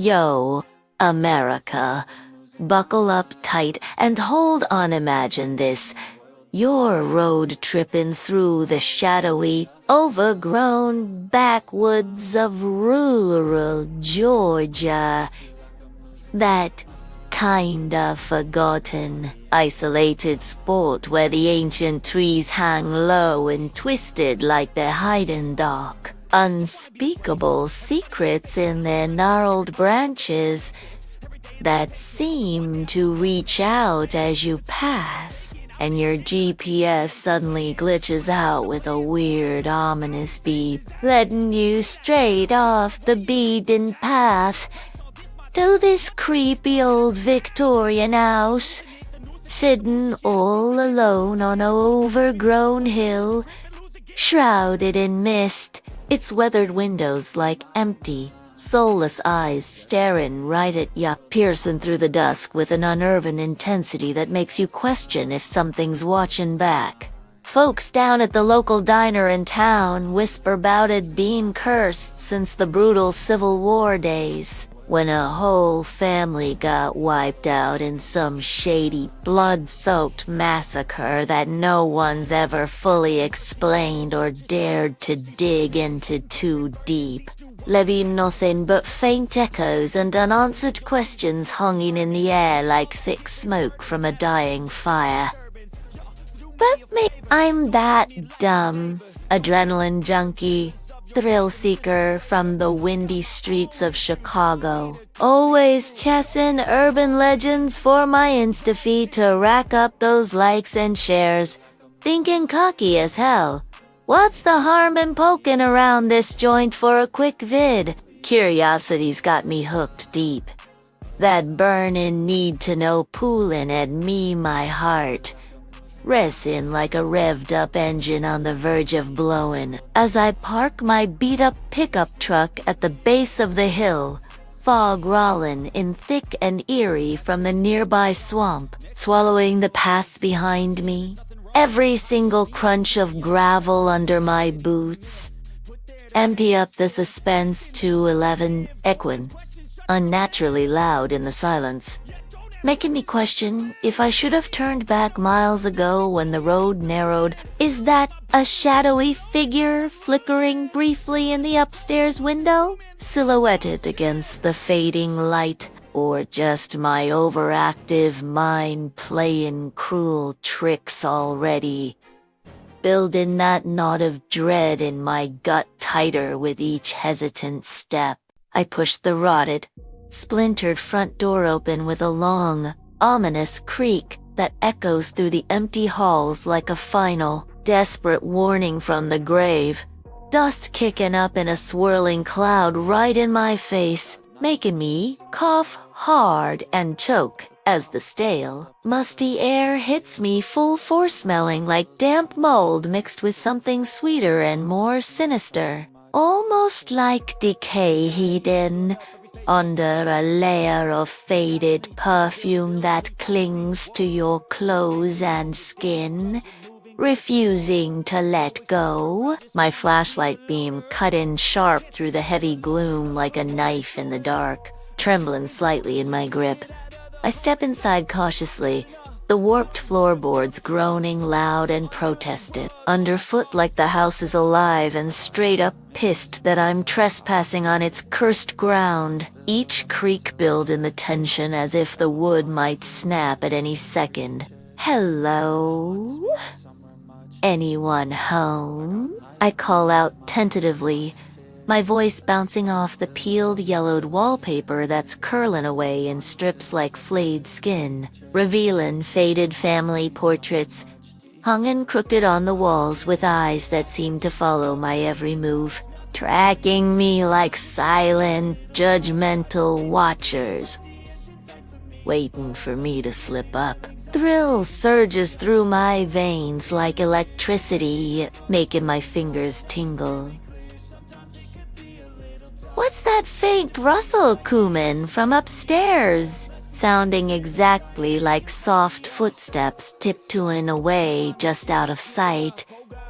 Yo, America, buckle up tight and hold on. Imagine this. You're road tripping through the shadowy, overgrown backwoods of rural Georgia. That kinda forgotten, isolated spot where the ancient trees hang low and twisted like they're hiding dark, unspeakable secrets in their gnarled branches that seem to reach out as you pass, and your GPS suddenly glitches out with a weird, ominous beep, letting you straight off the beaten path to this creepy old Victorian house, sitting all alone on an overgrown hill, shrouded in mist, its weathered windows like empty, soulless eyes staring right at ya, piercing through the dusk with an unurban intensity that makes you question if something's watching back. Folks down at the local diner in town whisper 'bout it being cursed since the brutal Civil War days, when a whole family got wiped out in some shady, blood-soaked massacre that no one's ever fully explained or dared to dig into too deep, leaving nothing but faint echoes and unanswered questions hanging in the air like thick smoke from a dying fire. But maybe I'm that dumb, adrenaline junkie, thrill seeker from the windy streets of Chicago, always chasing urban legends for my Insta-feed to rack up those likes and shares, thinking cocky as hell. What's the harm in poking around this joint for a quick vid? Curiosity's got me hooked deep. That burning need to know pulling at me, my heart, racing like a revved-up engine on the verge of blowing, as I park my beat-up pickup truck at the base of the hill, fog rolling in thick and eerie from the nearby swamp, swallowing the path behind me, every single crunch of gravel under my boots. Empty up the suspense to 11, equine, unnaturally loud in the silence, making me question if I should have turned back miles ago when the road narrowed. Is that a shadowy figure flickering briefly in the upstairs window, silhouetted against the fading light, or just my overactive mind playing cruel tricks already, building that knot of dread in my gut tighter with each hesitant step? I pushed the rotted, splintered front door open with a long, ominous creak that echoes through the empty halls like a final, desperate warning from the grave. Dust kicking up in a swirling cloud right in my face, making me cough hard and choke as the stale, musty air hits me full force, smelling like damp mold mixed with something sweeter and more sinister, almost like decay hidden under a layer of faded perfume that clings to your clothes and skin, refusing to let go. My flashlight beam cut in sharp through the heavy gloom like a knife in the dark, trembling slightly in my grip. I step inside cautiously, the warped floorboards groaning loud and protested, underfoot like the house is alive and straight up pissed that I'm trespassing on its cursed ground. Each creak building the tension as if the wood might snap at any second. Hello? Anyone home? I call out tentatively, my voice bouncing off the peeled yellowed wallpaper that's curling away in strips like flayed skin, revealing faded family portraits, hung and crooked on the walls with eyes that seem to follow my every move, tracking me like silent, judgmental watchers, waiting for me to slip up. Thrill surges through my veins like electricity, making my fingers tingle. What's that faint rustle coming from upstairs? Sounding exactly like soft footsteps tiptoeing away just out of sight,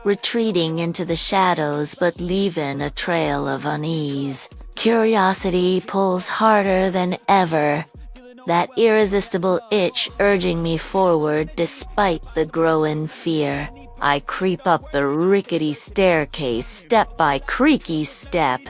retreating into the shadows but leaving a trail of unease. Curiosity pulls harder than ever, that irresistible itch urging me forward despite the growing fear. I creep up the rickety staircase step by creaky step,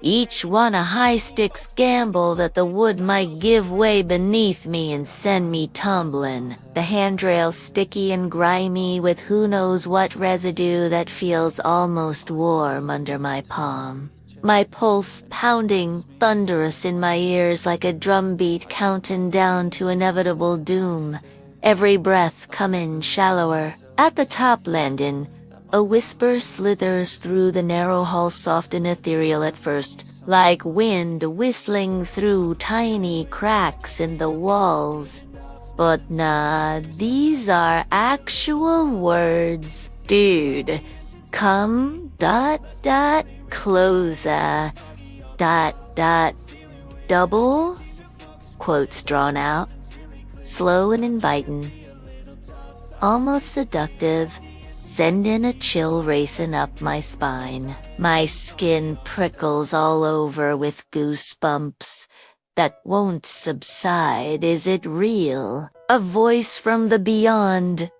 each one a high-stakes gamble that the wood might give way beneath me and send me tumbling. The handrail sticky and grimy with who knows what residue that feels almost warm under my palm. My pulse pounding thunderous in my ears like a drumbeat counting down to inevitable doom. Every breath coming shallower. At the top landing, a whisper slithers through the narrow hall, soft and ethereal at first, like wind whistling through tiny cracks in the walls. But nah, these are actual words. Dude, come, closer, double, quotes drawn out, slow and inviting, almost seductive, sending a chill racing up my spine. My skin prickles all over with goosebumps that won't subside. Is it real? A voice from the beyond,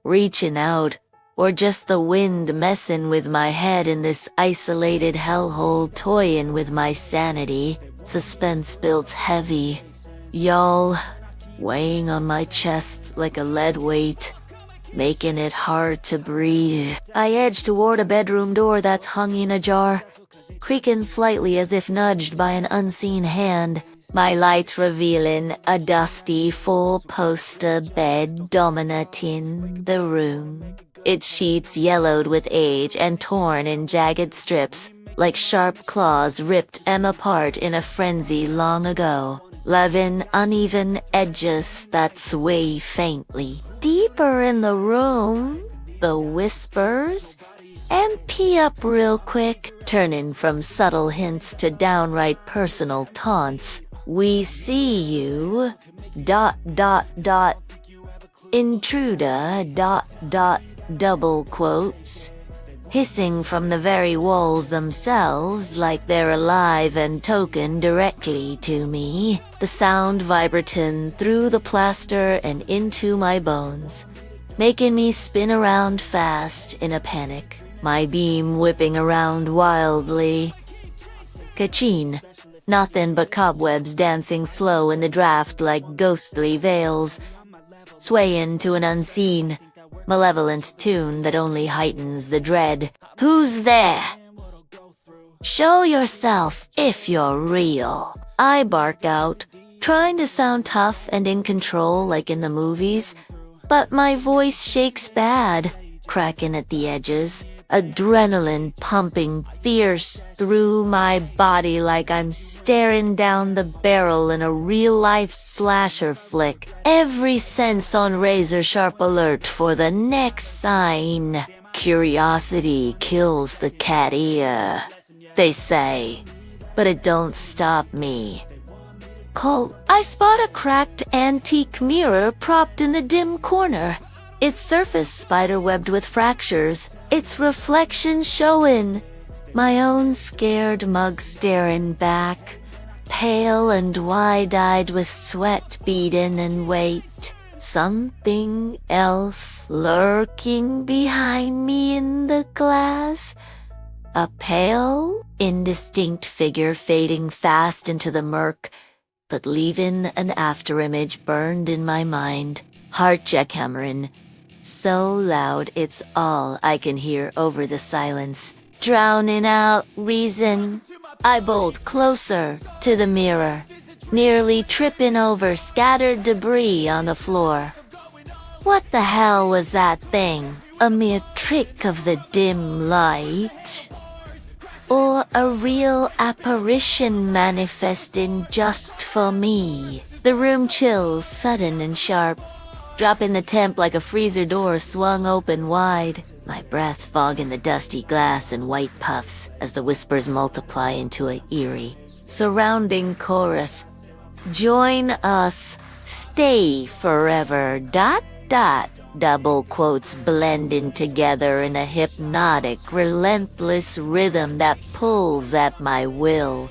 reaching out, or just the wind messing with my head in this isolated hellhole, toying with my sanity? Suspense builds heavy, y'all, weighing on my chest like a lead weight, making it hard to breathe. I edge toward a bedroom door that's hanging ajar, creaking slightly as if nudged by an unseen hand. My light revealing a dusty four-poster bed dominating the room. Its sheets yellowed with age and torn in jagged strips, like sharp claws ripped them apart in a frenzy long ago. 11 uneven edges that sway faintly. Deeper in the room, the whispers, MP up real quick, turning from subtle hints to downright personal taunts. We see you, intruder, double quotes, hissing from the very walls themselves like they're alive and token directly to me, the sound vibrating through the plaster and into my bones, making me spin around fast in a panic, my beam whipping around wildly. Kacheen, nothing but cobwebs dancing slow in the draft like ghostly veils, swaying to an unseen, malevolent tune that only heightens the dread. Who's there? Show yourself if you're real. I bark out, trying to sound tough and in control like in the movies, but my voice shakes bad, cracking at the edges, adrenaline pumping fierce through my body like I'm staring down the barrel in a real-life slasher flick. Every sense on razor-sharp alert for the next sign. Curiosity kills the cat ear, they say, but it don't stop me. Cole, I spot a cracked antique mirror propped in the dim corner. Its surface spider-webbed with fractures, its reflection showing. My own scared mug staring back, pale and wide-eyed with sweat beading and weight. Something else lurking behind me in the glass. A pale, indistinct figure fading fast into the murk, but leaving an afterimage burned in my mind. Heart jackhammering, so loud it's all I can hear over the silence. Drowning out reason, I bolt closer to the mirror, nearly tripping over scattered debris on the floor. What the hell was that thing? A mere trick of the dim light? Or a real apparition manifesting just for me? The room chills, sudden and sharp, dropping the temp like a freezer door swung open wide. My breath fogging the dusty glass in white puffs as the whispers multiply into a eerie, surrounding chorus. Join us, stay forever, double quotes blending together in a hypnotic, relentless rhythm that pulls at my will.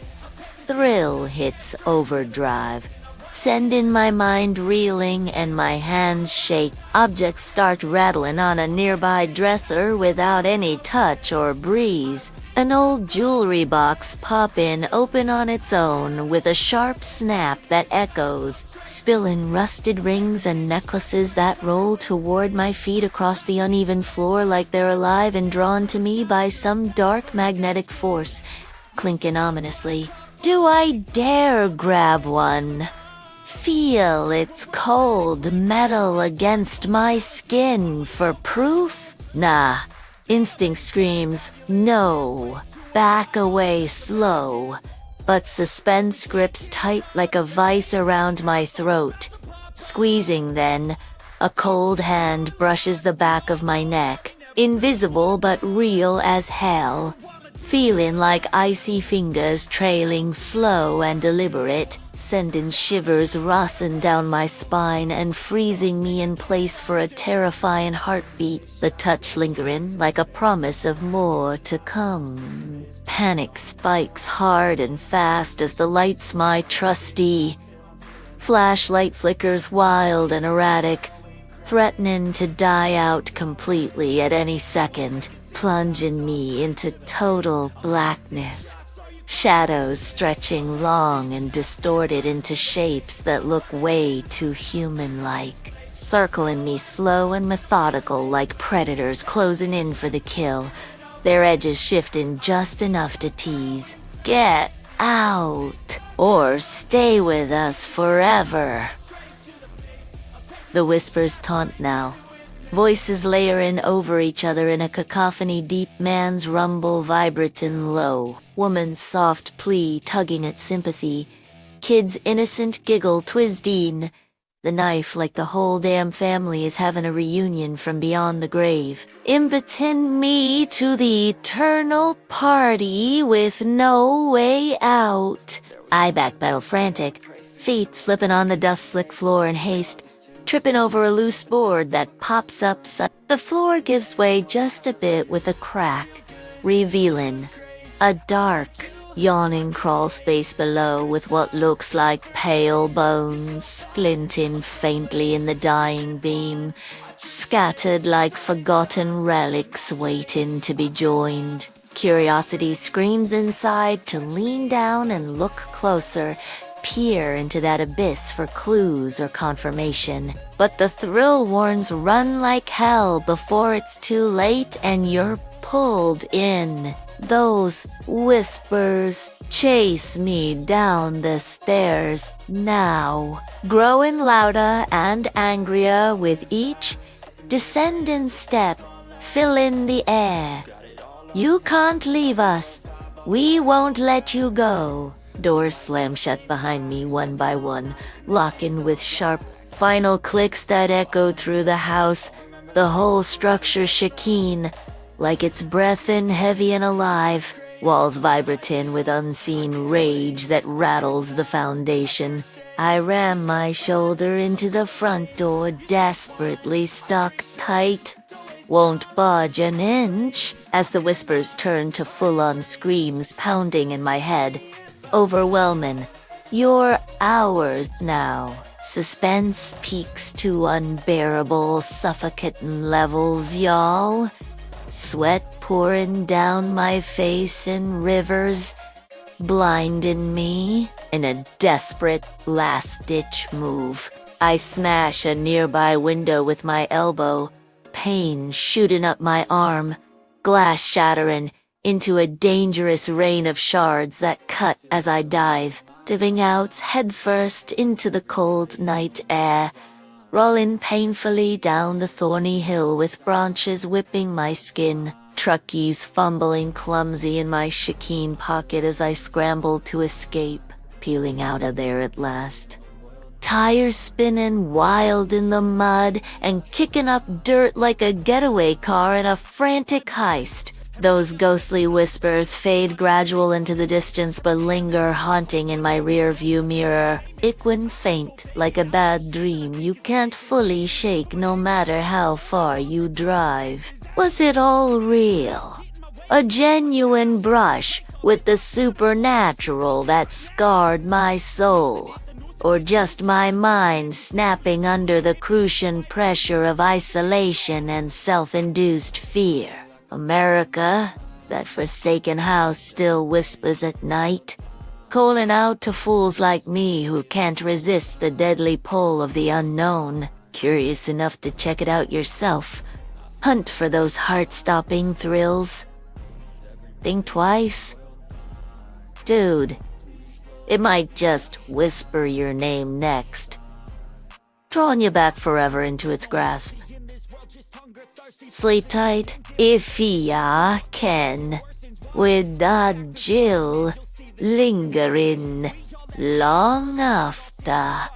Thrill hits overdrive, sending my mind reeling and my hands shake. Objects start rattling on a nearby dresser without any touch or breeze. An old jewelry box pop in open on its own with a sharp snap that echoes, spilling rusted rings and necklaces that roll toward my feet across the uneven floor like they're alive and drawn to me by some dark magnetic force, clinking ominously. Do I dare grab one? Feel its cold metal against my skin for proof? Nah. Instinct screams, no. Back away slow. But suspense grips tight like a vice around my throat. Squeezing then, a cold hand brushes the back of my neck, invisible but real as hell. Feeling like icy fingers trailing slow and deliberate, sending shivers racing down my spine and freezing me in place for a terrifying heartbeat, the touch lingering like a promise of more to come. Panic spikes hard and fast as the light's my trustee. Flashlight flickers wild and erratic, threatening to die out completely at any second, plunging me into total blackness. Shadows stretching long and distorted into shapes that look way too human-like, circling me slow and methodical like predators closing in for the kill, their edges shifting just enough to tease. Get out, or stay with us forever. The whispers taunt now. Voices layering over each other in a cacophony deep, man's rumble vibrating low, woman's soft plea tugging at sympathy, kid's innocent giggle twisdeen, the knife like the whole damn family is having a reunion from beyond the grave, inviting me to the eternal party with no way out. I backpedal frantic, feet slipping on the dust-slick floor in haste, tripping over a loose board that pops up. The floor gives way just a bit with a crack, revealing a dark, yawning crawl space below with what looks like pale bones glinting faintly in the dying beam, scattered like forgotten relics waiting to be joined. Curiosity screams inside to lean down and look closer, peer into that abyss for clues or confirmation. But the thrill warns run like hell before it's too late and you're pulled in. Those whispers chase me down the stairs now, growing louder and angrier with each descending step, filling the air. You can't leave us. We won't let you go. Doors slam shut behind me one by one, locking with sharp, final clicks that echo through the house, the whole structure shaking, like it's breathing heavy and alive, walls vibrating with unseen rage that rattles the foundation. I ram my shoulder into the front door, desperately stuck tight. Won't budge an inch, as the whispers turn to full-on screams pounding in my head. Overwhelming. You're ours now. Suspense peaks to unbearable, suffocating levels, y'all. Sweat pouring down my face in rivers, blinding me. In a desperate, last-ditch move, I smash a nearby window with my elbow, pain shooting up my arm, glass shattering into a dangerous rain of shards that cut as I dive, diving out headfirst into the cold night air, rolling painfully down the thorny hill with branches whipping my skin, truck keys fumbling clumsy in my shakeen pocket as I scramble to escape, peeling out of there at last. Tires spinning wild in the mud and kicking up dirt like a getaway car in a frantic heist. Those ghostly whispers fade gradual into the distance but linger haunting in my rear-view mirror. Iquin faint, like a bad dream you can't fully shake no matter how far you drive. Was it all real? A genuine brush with the supernatural that scarred my soul? Or just my mind snapping under the crucian pressure of isolation and self-induced fear? America, that forsaken house still whispers at night, calling out to fools like me who can't resist the deadly pull of the unknown. Curious enough to check it out yourself? Hunt for those heart-stopping thrills? Think twice? Dude, it might just whisper your name next, drawing you back forever into its grasp. Sleep tight, if ya can, with that Jill lingering long after.